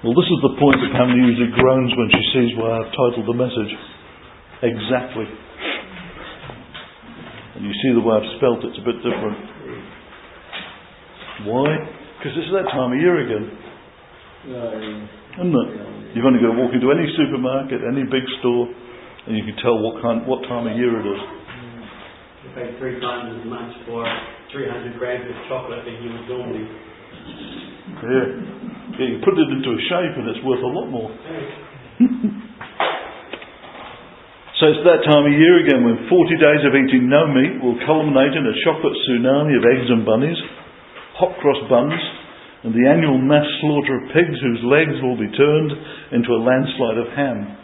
Well, this is the point that Pamela usually groans when she sees why I've titled the message. Exactly. And you see the way I've spelt it's a bit different. Why? Because it's that time of year again. Isn't it? You've only got to walk into any supermarket, any big store, and you can tell what time of year it is. You pay 3 times as much for 300 grams of chocolate than you would normally. Yeah, you put it into a shape and it's worth a lot more. So it's that time of year again when 40 days of eating no meat will culminate in a chocolate tsunami of eggs and bunnies, hot cross buns, and the annual mass slaughter of pigs whose legs will be turned into a landslide of ham.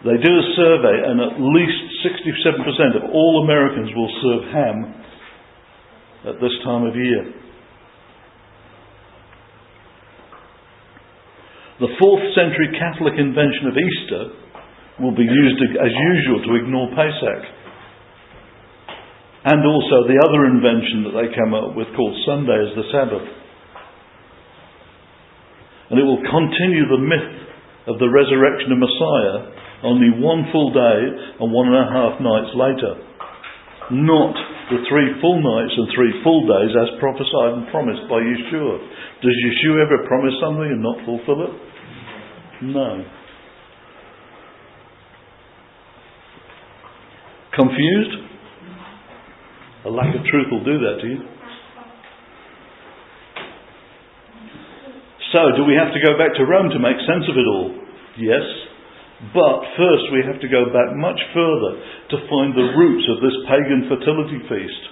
They do a survey and at least 67% of all Americans will serve ham at this time of year. The 4th century Catholic invention of Easter will be used as usual to ignore Pesach. And also the other invention that they came up with called Sunday as the Sabbath. And it will continue the myth of the resurrection of Messiah only 1 full day and 1.5 nights later. Not the 3 full nights and 3 full days as prophesied and promised by Yeshua. Does Yeshua ever promise something and not fulfill it? No. Confused? A lack of truth will do that to you. So, do we have to go back to Rome to make sense of it all? Yes. But first we have to go back much further to find the roots of this pagan fertility feast.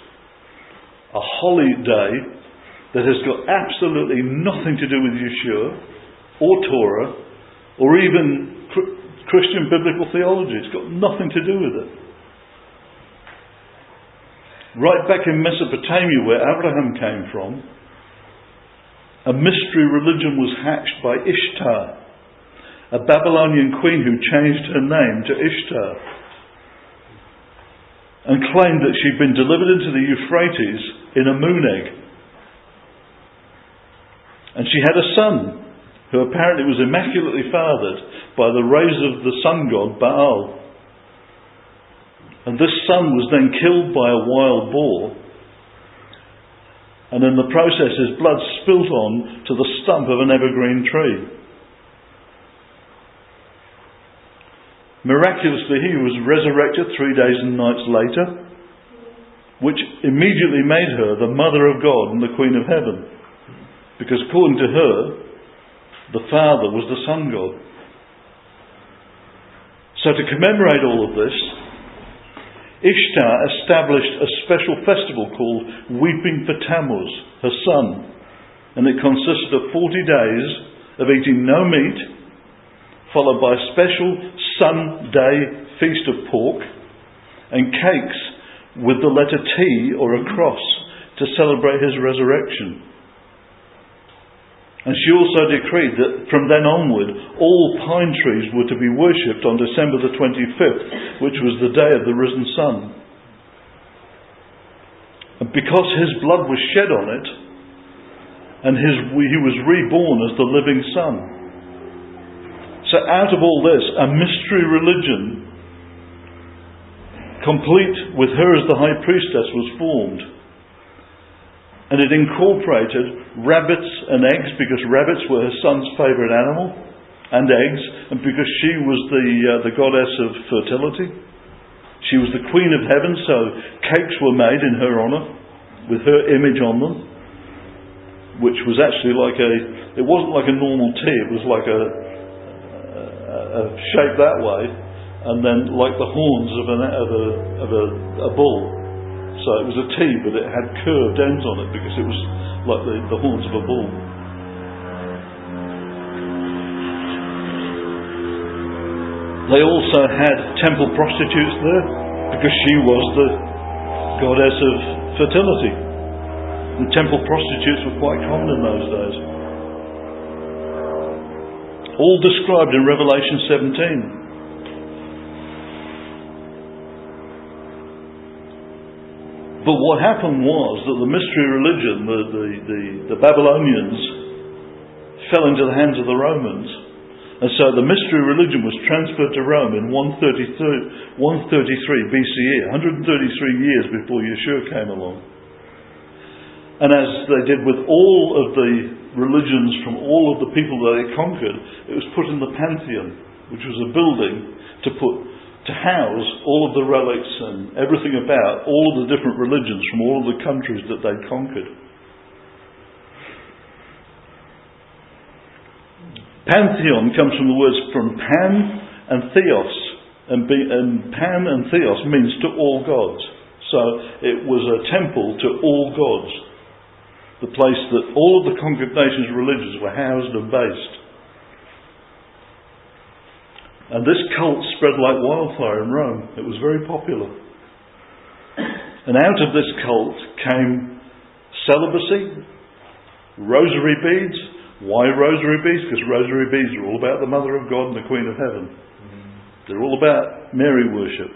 A holiday that has got absolutely nothing to do with Yeshua or Torah or even Christian biblical theology. It's got nothing to do with it. Right back in Mesopotamia where Abraham came from, a mystery religion was hatched by Ishtar, a Babylonian queen who changed her name to Ishtar and claimed that she'd been delivered into the Euphrates in a moon egg. And she had a son who apparently was immaculately fathered by the rays of the sun god Baal. And this son was then killed by a wild boar, and in the process his blood spilt on to the stump of an evergreen tree. Miraculously, he was resurrected 3 days and nights later, which immediately made her the Mother of God and the Queen of Heaven, because according to her, the Father was the Sun God. So to commemorate all of this, Ishtar established a special festival called Weeping for Tammuz, her son, and it consisted of 40 days of eating no meat, followed by a special Sun Day feast of pork and cakes with the letter T or a cross to celebrate his resurrection. And she also decreed that from then onward all pine trees were to be worshipped on December the 25th, which was the day of the risen sun. And because his blood was shed on it, and he was reborn as the living son. So out of all this, a mystery religion, complete with her as the high priestess, was formed. And it incorporated rabbits and eggs, because rabbits were her son's favourite animal, and eggs, and because she was the goddess of fertility. She was the Queen of Heaven, so cakes were made in her honour, with her image on them, which was actually it wasn't like a normal tea, it was like a shape that way, and then like the horns of a bull. So it was a T, but it had curved ends on it because it was like the horns of a bull. They also had temple prostitutes there because she was the goddess of fertility. And temple prostitutes were quite common in those days. All described in Revelation 17. But what happened was that the mystery religion, the Babylonians, fell into the hands of the Romans. And so the mystery religion was transferred to Rome in 133 BCE, 133 years before Yeshua came along. And as they did with all of the religions from all of the people that they conquered, it was put in the Pantheon, which was a building to house all of the relics and everything about all of the different religions from all of the countries that they'd conquered. Pantheon comes from the words from Pan and Theos, and Pan and Theos means to all gods. So it was a temple to all gods, the place that all of the conquered nations' religions were housed and based. And this cult spread like wildfire in Rome. It was very popular. And out of this cult came celibacy, rosary beads. Why rosary beads? Because rosary beads are all about the Mother of God and the Queen of Heaven. They're all about Mary worship.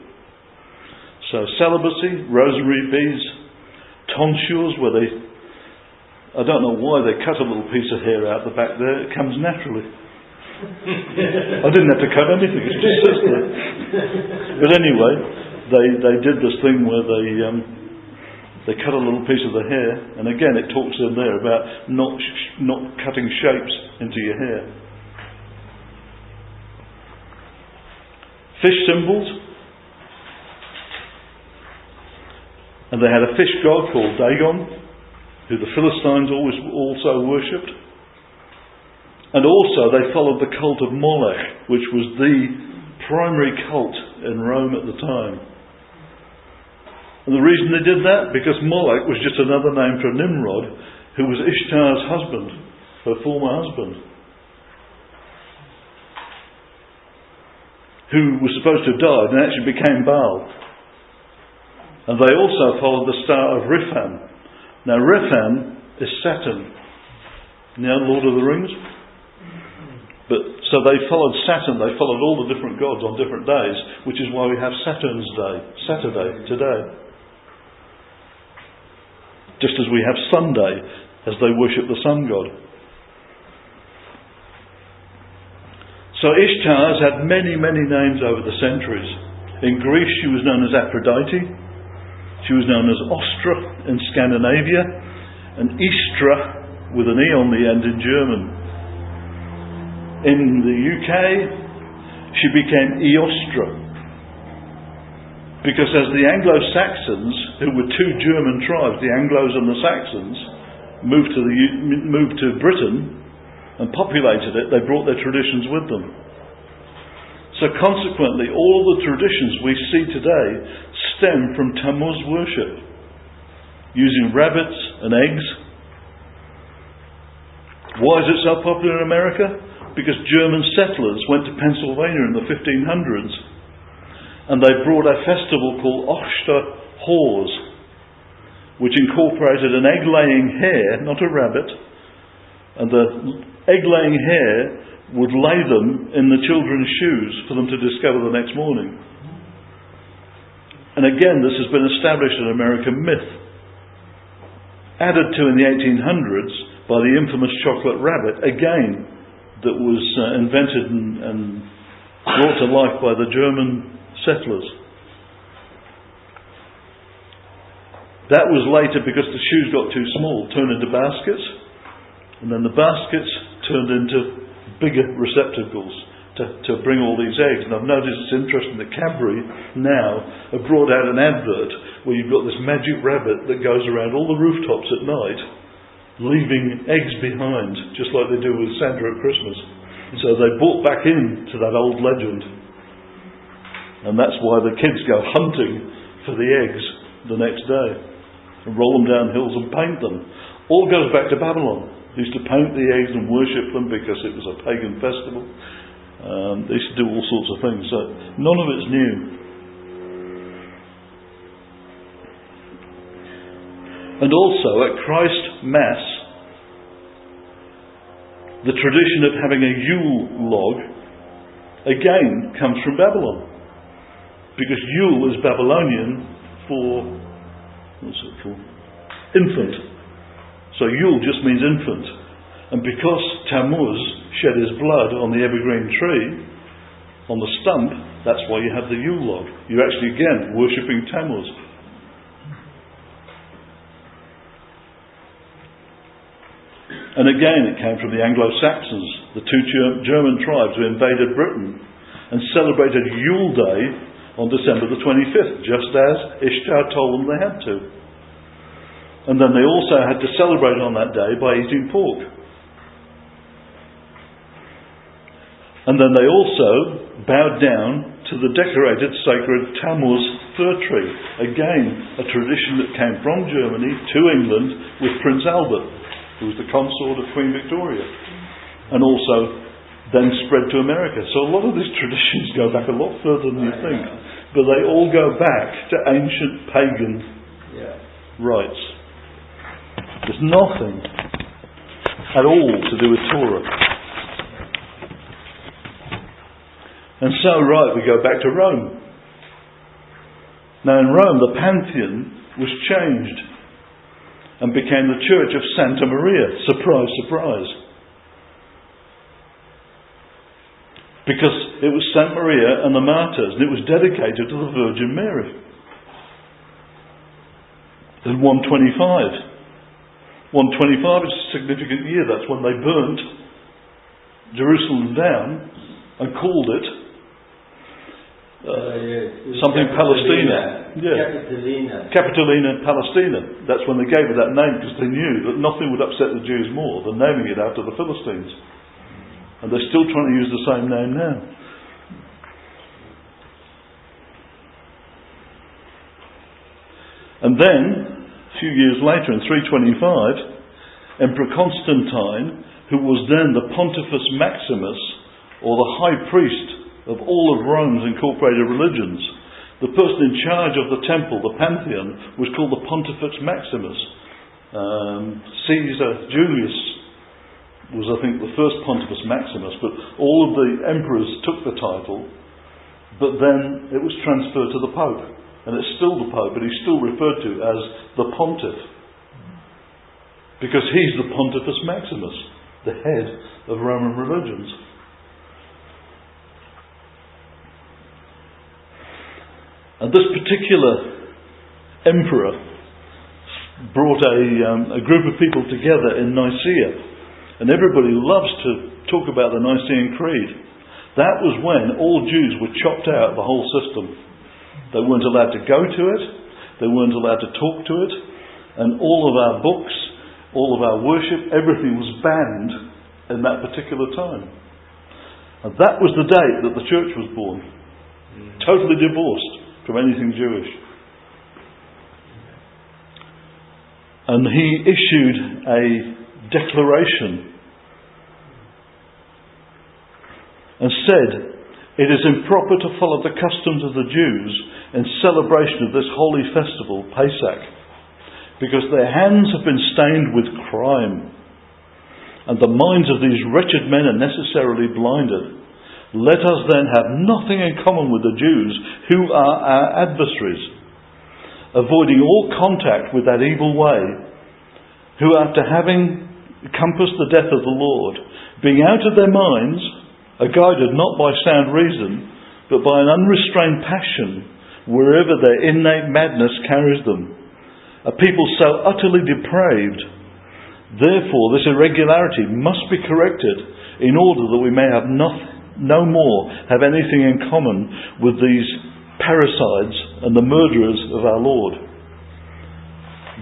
So celibacy, rosary beads, tonsures, where I don't know why they cut a little piece of hair out the back there. It comes naturally. I didn't have to cut anything, it just sits there. But anyway, they did this thing where they cut a little piece of the hair, and again it talks in there about not cutting shapes into your hair. Fish symbols, and they had a fish god called Dagon, who the Philistines also worshipped. And also they followed the cult of Molech, which was the primary cult in Rome at the time. And the reason they did that, because Molech was just another name for Nimrod, who was Ishtar's husband, her former husband, who was supposed to have died and actually became Baal. And they also followed the star of Riphan. Now Riphan is Saturn. You know, Lord of the Rings? So they followed Saturn, they followed all the different gods on different days, which is why we have Saturn's Day, Saturday, today. Just as we have Sunday, as they worship the sun god. So Ishtar has had many, many names over the centuries. In Greece she was known as Aphrodite, she was known as Ostra in Scandinavia, and Istra with an E on the end in German. In the UK, she became Eostra, because as the Anglo-Saxons, who were two German tribes, the Anglos and the Saxons, moved to Britain and populated it, they brought their traditions with them. So consequently, all the traditions we see today stem from Tammuz worship, using rabbits and eggs. Why is it so popular in America? Because German settlers went to Pennsylvania in the 1500s and they brought a festival called Oster Hors, which incorporated an egg-laying hare, not a rabbit, and the egg-laying hare would lay them in the children's shoes for them to discover the next morning. And again, this has been established in American myth, added to in the 1800s by the infamous chocolate rabbit, again, that was invented and brought to life by the German settlers. That was later, because the shoes got too small, turned into baskets, and then the baskets turned into bigger receptacles to bring all these eggs. And I've noticed it's interesting that Cadbury now have brought out an advert where you've got this magic rabbit that goes around all the rooftops at night, leaving eggs behind, just like they do with Santa at Christmas. So they brought back into that old legend. And that's why the kids go hunting for the eggs the next day and roll them down hills and paint them. All goes back to Babylon. They used to paint the eggs and worship them because it was a pagan festival. They used to do all sorts of things. So none of it's new. And also at Christ Mass, the tradition of having a Yule log again comes from Babylon, because Yule is Babylonian for infant. So Yule just means infant, And because Tammuz shed his blood on the evergreen tree, on the stump, that's why you have the Yule log. You're actually, again, worshipping Tammuz. And again, it came from the Anglo-Saxons, the two German tribes who invaded Britain and celebrated Yule Day on December the 25th, just as Ishtar told them they had to. And then they also had to celebrate on that day by eating pork. And then they also bowed down to the decorated sacred Tammuz fir tree. Again, a tradition that came from Germany to England with Prince Albert, who was the consort of Queen Victoria, and also then spread to America. So a lot of these traditions go back a lot further than you think, but they all go back to ancient pagan rites. There's nothing at all to do with Torah. And so, we go back to Rome. Now in Rome, the Pantheon was changed and became the Church of Santa Maria. Surprise, surprise. Because it was Santa Maria and the martyrs, and it was dedicated to the Virgin Mary. In 125. 125 is a significant year. That's when they burnt Jerusalem down and called it something Palestina. Capitolina Palestina. That's when they gave it that name, because they knew that nothing would upset the Jews more than naming it after the Philistines. And they're still trying to use the same name now. And then, a few years later, in 325, Emperor Constantine, who was then the Pontifex Maximus, or the High Priest of all of Rome's incorporated religions, the person in charge of the temple, the Pantheon, was called the Pontifex Maximus. Caesar Julius was, I think, the first Pontifex Maximus, but all of the emperors took the title, but then it was transferred to the Pope. And it's still the Pope, but he's still referred to as the Pontiff, because he's the Pontifex Maximus, the head of Roman religions. And this particular emperor brought a group of people together in Nicaea, and everybody loves to talk about the Nicene Creed. That was when all Jews were chopped out of the whole system. They weren't allowed to go to it, they weren't allowed to talk to it, and all of our books, all of our worship, everything was banned in that particular time. And that was the date that the church was born. Totally divorced from anything Jewish. And he issued a declaration and said, "It is improper to follow the customs of the Jews in celebration of this holy festival, Pesach, because their hands have been stained with crime, and the minds of these wretched men are necessarily blinded. Let us then have nothing in common with the Jews, who are our adversaries, avoiding all contact with that evil way, who after having compassed the death of the Lord, being out of their minds, are guided not by sound reason, but by an unrestrained passion, wherever their innate madness carries them. A people so utterly depraved. Therefore this irregularity must be corrected, in order that we may have no more have anything in common with these parricides and the murderers of our Lord."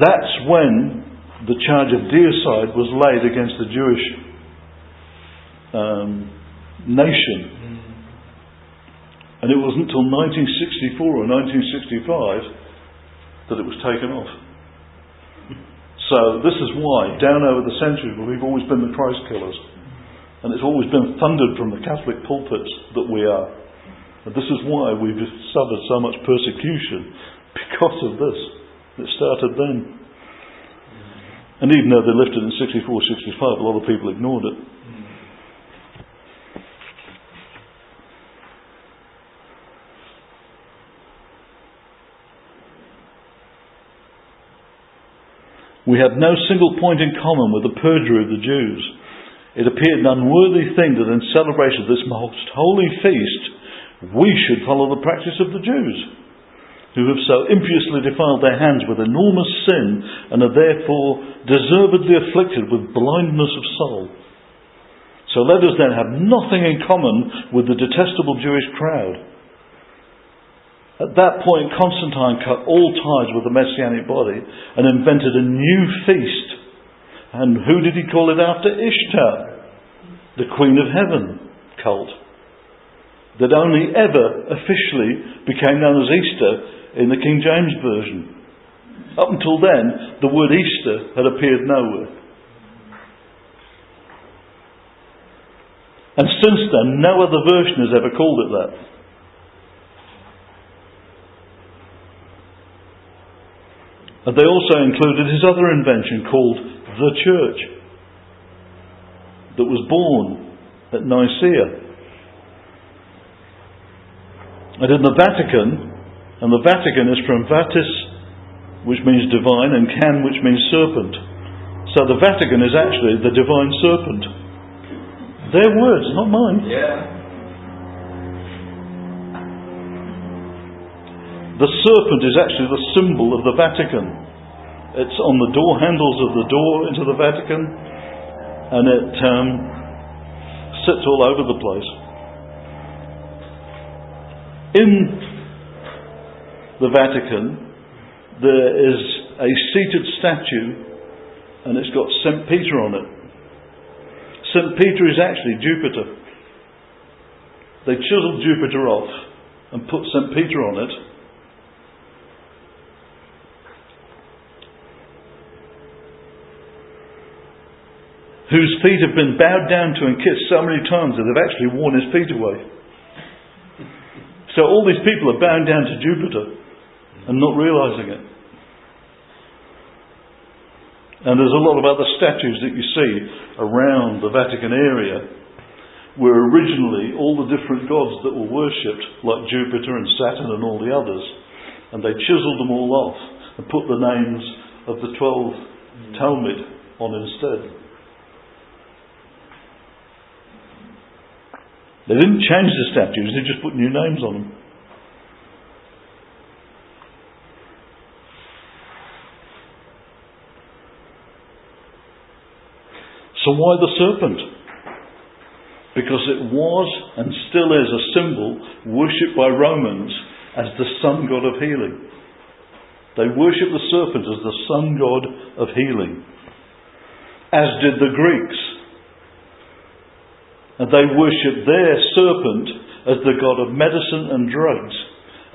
That's when the charge of deicide was laid against the Jewish nation. And it wasn't until 1964 or 1965 that it was taken off. So this is why, down over the centuries, we've always been the Christ killers. And it's always been thundered from the Catholic pulpits that we are. And this is why we've suffered so much persecution, because of this. It started then. And even though they lifted in 64, 65, a lot of people ignored it. We have no single point in common with the perjury of the Jews, it appeared an unworthy thing that in celebration of this most holy feast, we should follow the practice of the Jews, who have so impiously defiled their hands with enormous sin, and are therefore deservedly afflicted with blindness of soul. So let us then have nothing in common with the detestable Jewish crowd. At that point, Constantine cut all ties with the Messianic body and invented a new feast. And who did he call it after? Ishtar, the Queen of Heaven cult, that only ever officially became known as Easter in the King James Version. Up until then, the word Easter had appeared nowhere. And since then, no other version has ever called it that. And they also included his other invention called the Church, that was born at Nicaea. And in the Vatican, and the Vatican is from vatis, which means divine, and can, which means serpent. So the Vatican is actually the divine serpent. Their words, not mine. Yeah. The serpent is actually the symbol of the Vatican. It's on the door handles of the door into the Vatican, and it sits all over the place. In the Vatican, there is a seated statue, and it's got St. Peter on it. St. Peter is actually Jupiter. They chiseled Jupiter off and put St. Peter on it. Whose feet have been bowed down to and kissed so many times that they've actually worn his feet away. So all these people are bowing down to Jupiter and not realising it. And there's a lot of other statues that you see around the Vatican area where originally all the different gods that were worshipped, like Jupiter and Saturn and all the others, and they chiselled them all off and put the names of the 12 Talmud on instead. They didn't change the statues, they just put new names on them. So why the serpent? Because it was and still is a symbol worshipped by Romans as the sun god of healing. They worship the serpent as the sun god of healing, as did the Greeks. And they worship their serpent as the god of medicine and drugs.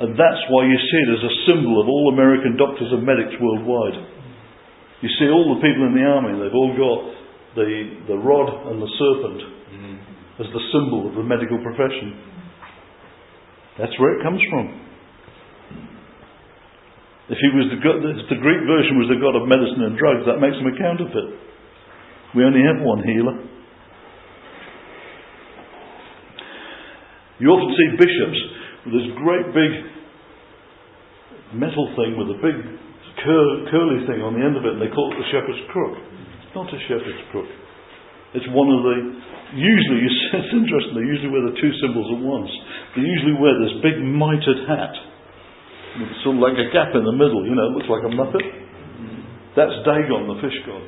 And that's why you see it as a symbol of all American doctors and medics worldwide. You see all the people in the army, they've all got the rod and the serpent as the symbol of the medical profession. That's where it comes from. If the Greek version was the god of medicine and drugs, that makes him a counterfeit. We only have one healer. You often see bishops with this great big metal thing with a big curly thing on the end of it, and they call it the shepherd's crook. It's not a shepherd's crook. It's one of the... Usually, it's interesting, they usually wear the two symbols at once. They usually wear this big mitred hat with sort of like a gap in the middle, it looks like a muppet. That's Dagon, the fish god.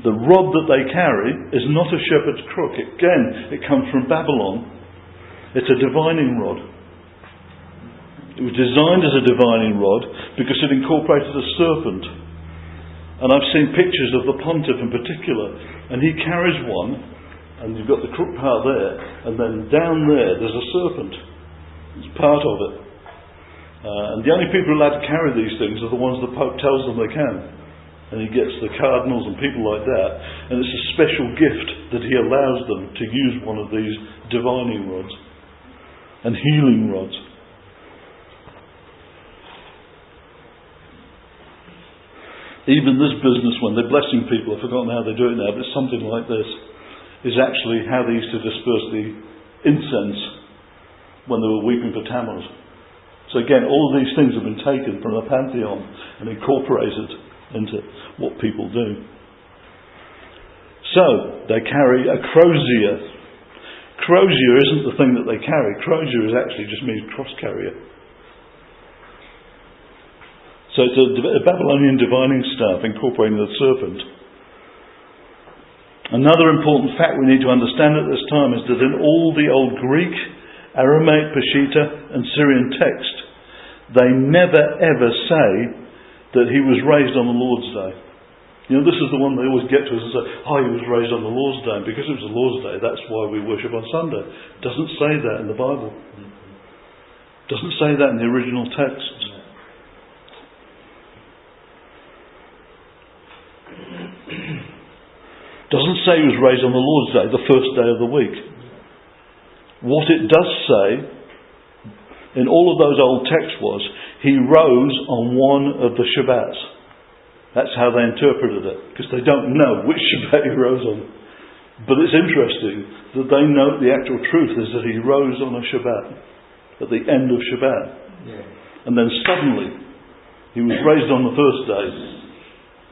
The rod that they carry is not a shepherd's crook. Again, it comes from Babylon. It's a divining rod. It was designed as a divining rod because it incorporated a serpent. And I've seen pictures of the pontiff in particular, and he carries one, and you've got the crook part there, and then down there's a serpent. It's part of it. And the only people allowed to carry these things are the ones the Pope tells them they can. And he gets the cardinals and people like that, and it's a special gift that he allows them to use one of these divining rods and healing rods. Even this business, when they're blessing people, I've forgotten how they do it now, but it's something like this, is actually how they used to disperse the incense when they were weeping for Tammuz. So again, all of these things have been taken from the pantheon and incorporated into what people do. So, they carry a crozier. Crozier isn't the thing that they carry. Crozier is actually just means cross carrier. So it's a Babylonian divining staff incorporating the serpent. Another important fact we need to understand at this time is that in all the old Greek, Aramaic, Peshitta and Syrian text, they never ever say that he was raised on the Lord's Day. You know, this is the one they always get to us and say, he was raised on the Lord's Day. And because it was the Lord's Day, that's why we worship on Sunday. It doesn't say that in the Bible. It doesn't say that in the original texts. Doesn't say he was raised on the Lord's Day, the first day of the week. What it does say in all of those old texts was, he rose on one of the Shabbats. That's how they interpreted it, because they don't know which Shabbat he rose on. But it's interesting that they know the actual truth is that he rose on a Shabbat, at the end of Shabbat. Yeah. And then suddenly, he was raised on the first day,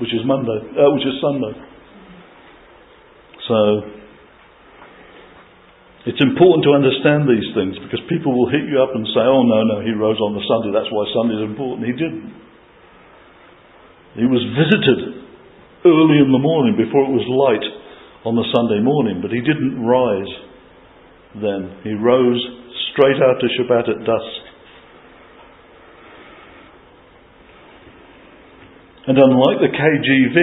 which is Sunday. So, it's important to understand these things, because people will hit you up and say, oh no, he rose on the Sunday, that's why Sunday is important. He didn't. He was visited early in the morning before it was light on the Sunday morning, but he didn't rise then. He rose straight after Shabbat at dusk. And unlike the KJV,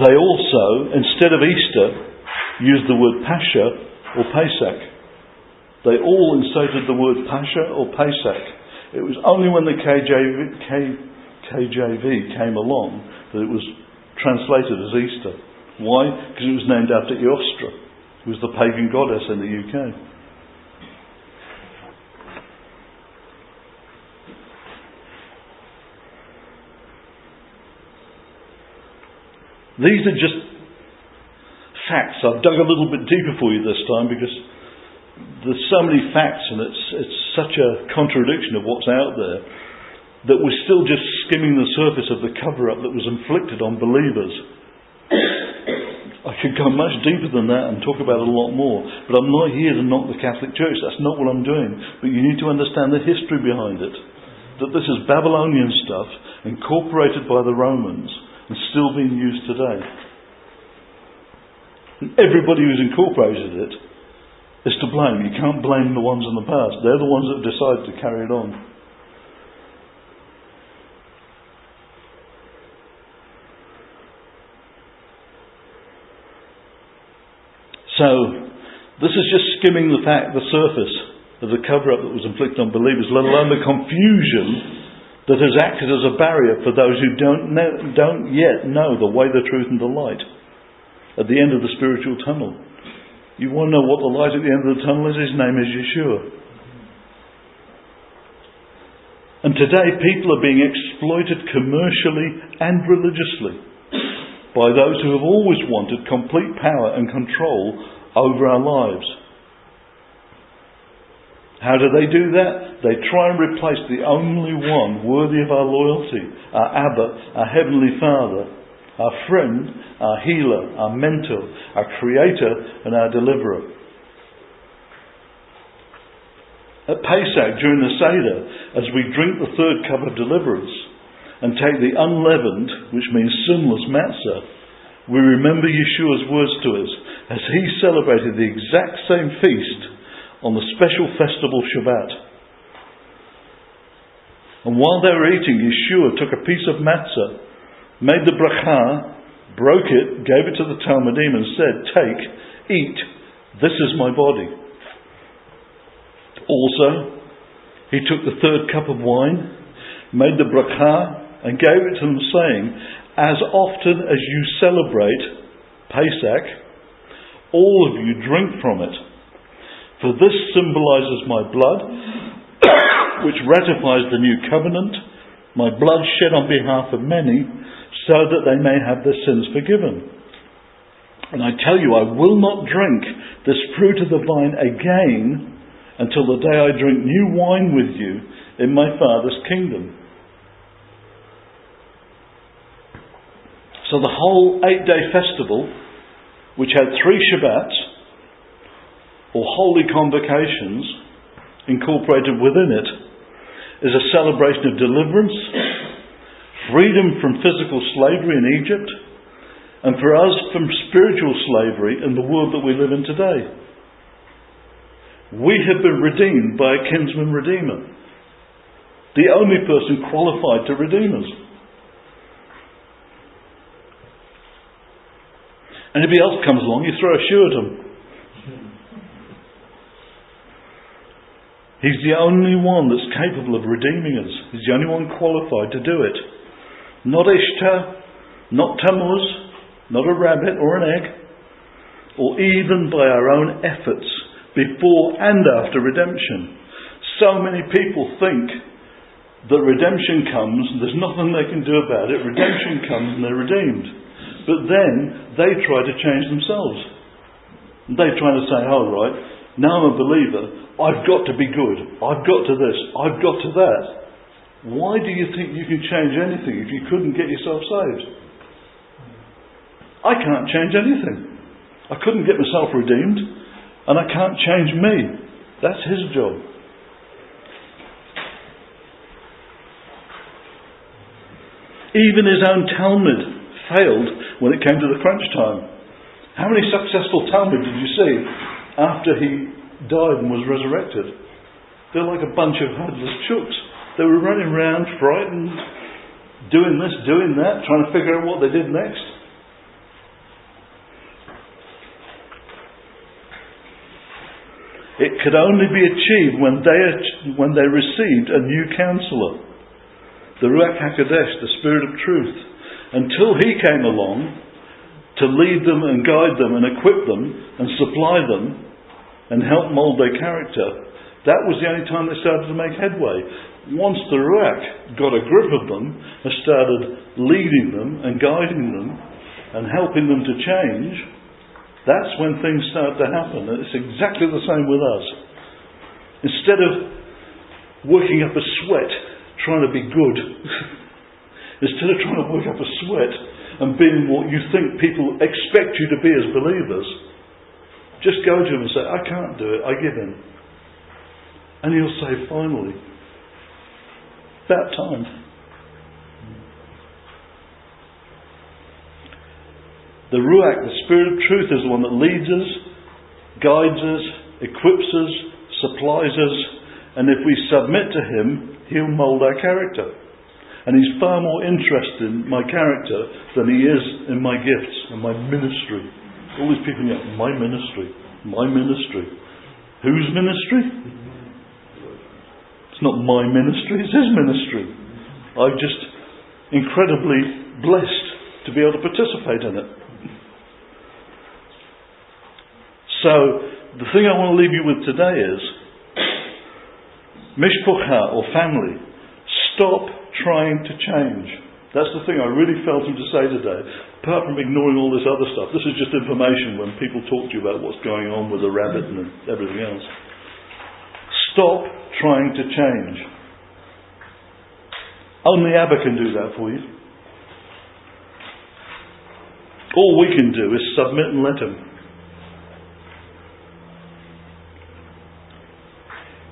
they also, instead of Easter, used the word Parashah or Pesach. They all inserted the word Parashah or Pesach. It was only when the KJV came along that it was translated as Easter. Why? Because it was named after Eostra, who was the pagan goddess in the UK. These are just facts. I've dug a little bit deeper for you this time because there's so many facts and it's such a contradiction of what's out there that we're still just skimming the surface of the cover-up that was inflicted on believers. I could go much deeper than that and talk about it a lot more, but I'm not here to knock the Catholic Church. That's not what I'm doing. But you need to understand the history behind it. That this is Babylonian stuff incorporated by the Romans and still being used today. And everybody who's incorporated it is to blame. You can't blame the ones in the past. They're the ones that decided to carry it on. So, this is just skimming the surface of the cover-up that was inflicted on believers, let alone the confusion that has acted as a barrier for those who don't yet know the way, the truth and the light at the end of the spiritual tunnel. You want to know what the light at the end of the tunnel is? His name is Yeshua. And today people are being exploited commercially and religiously by those who have always wanted complete power and control over our lives. How do they do that? They try and replace the only one worthy of our loyalty, our Abba, our Heavenly Father, our friend, our healer, our mentor, our creator and our deliverer. At Pesach, during the Seder, as we drink the third cup of deliverance and take the unleavened, which means sinless matzah, we remember Yeshua's words to us as he celebrated the exact same feast on the special festival Shabbat. And while they were eating, Yeshua took a piece of matzah, made the bracha, broke it, gave it to the Talmudim and said, "Take, eat, this is my body." Also, he took the third cup of wine, made the bracha and gave it to them saying, "As often as you celebrate Pesach, all of you drink from it. For this symbolizes my blood, which ratifies the new covenant, my blood shed on behalf of many, so that they may have their sins forgiven. And I tell you, I will not drink this fruit of the vine again until the day I drink new wine with you in my Father's kingdom." So the whole 8-day festival, which had 3 Shabbats, or holy convocations, incorporated within it, is a celebration of deliverance, freedom from physical slavery in Egypt, and for us from spiritual slavery in the world that we live in today. We have been redeemed by a kinsman redeemer, the only person qualified to redeem us. Anybody else comes along, you throw a shoe at them. He's the only one that's capable of redeeming us. He's the only one qualified to do it. Not Ishtar, not Tammuz, not a rabbit or an egg, or even by our own efforts before and after redemption. So many people think that redemption comes and there's nothing they can do about it. Redemption comes and they're redeemed. But then they try to change themselves. They try to say, oh right, now I'm a believer, I've got to be good. I've got to this, I've got to that. Why do you think you can change anything if you couldn't get yourself saved? I can't change anything. I couldn't get myself redeemed, and I can't change me. That's his job. Even his own Talmud failed when it came to the crunch time. How many successful Talmud did you see after he died and was resurrected? They're like a bunch of headless chooks. They were running around frightened, doing this, doing that, trying to figure out what they did next. It could only be achieved when they received a new counselor, the Ruach HaKodesh, the Spirit of Truth. Until he came along to lead them and guide them and equip them and supply them and help mould their character, that was the only time they started to make headway. Once the Ruach got a grip of them and started leading them and guiding them and helping them to change, that's when things start to happen. And it's exactly the same with us. Instead of working up a sweat trying to be good, instead of trying to work up a sweat and being what you think people expect you to be as believers, just go to him and say, I can't do it, I give in. And he'll say, finally, about time. The Ruach, the Spirit of Truth, is the one that leads us, guides us, equips us, supplies us, and if we submit to him, he'll mould our character. And he's far more interested in my character than he is in my gifts and my ministry. All these people go, my ministry, my ministry. Whose ministry? It's not my ministry, it's his ministry. I'm just incredibly blessed to be able to participate in it. So, the thing I want to leave you with today is, mishpucha, or family, stop trying to change. That's the thing I really felt him to say today. Apart from ignoring all this other stuff, this is just information when people talk to you about what's going on with the rabbit and everything else. Stop trying to change. Only Abba can do that for you. All we can do is submit and let him.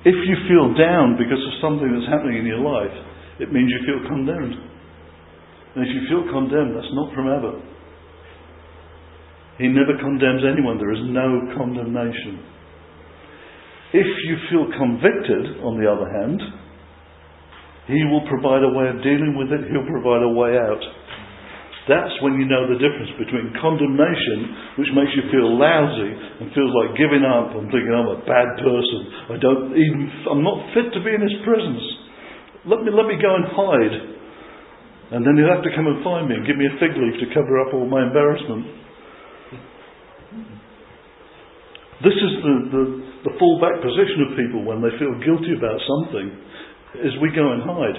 If you feel down because of something that's happening in your life, it means you feel condemned. And if you feel condemned, that's not from Abba. He never condemns anyone. There is no condemnation. If you feel convicted, on the other hand, he will provide a way of dealing with it. He'll provide a way out. That's when you know the difference between condemnation, which makes you feel lousy and feels like giving up and thinking, I'm a bad person. I'm not fit to be in his presence. Let me go and hide. And then he'll have to come and find me and give me a fig leaf to cover up all my embarrassment. This is the fallback position of people when they feel guilty about something, is we go and hide.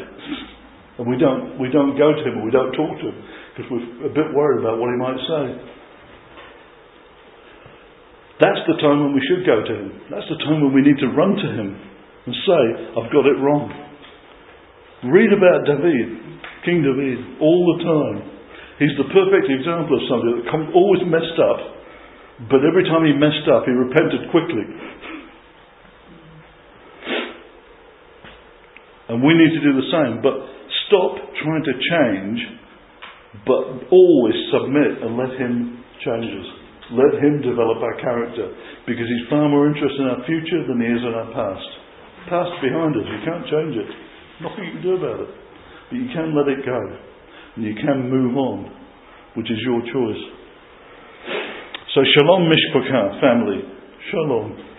And we don't go to him, or we don't talk to him, because we're a bit worried about what he might say. That's the time when we should go to him. That's the time when we need to run to him and say, I've got it wrong. Read about David, King David, all the time. He's the perfect example of somebody that always messed up, but every time he messed up, he repented quickly. And we need to do the same, but stop trying to change, but always submit and let him change us. Let him develop our character, because he's far more interested in our future than he is in our past. Past behind us, you can't change it. Nothing you can do about it. But you can let it go. And you can move on, which is your choice. So shalom mishpachah, family. Shalom.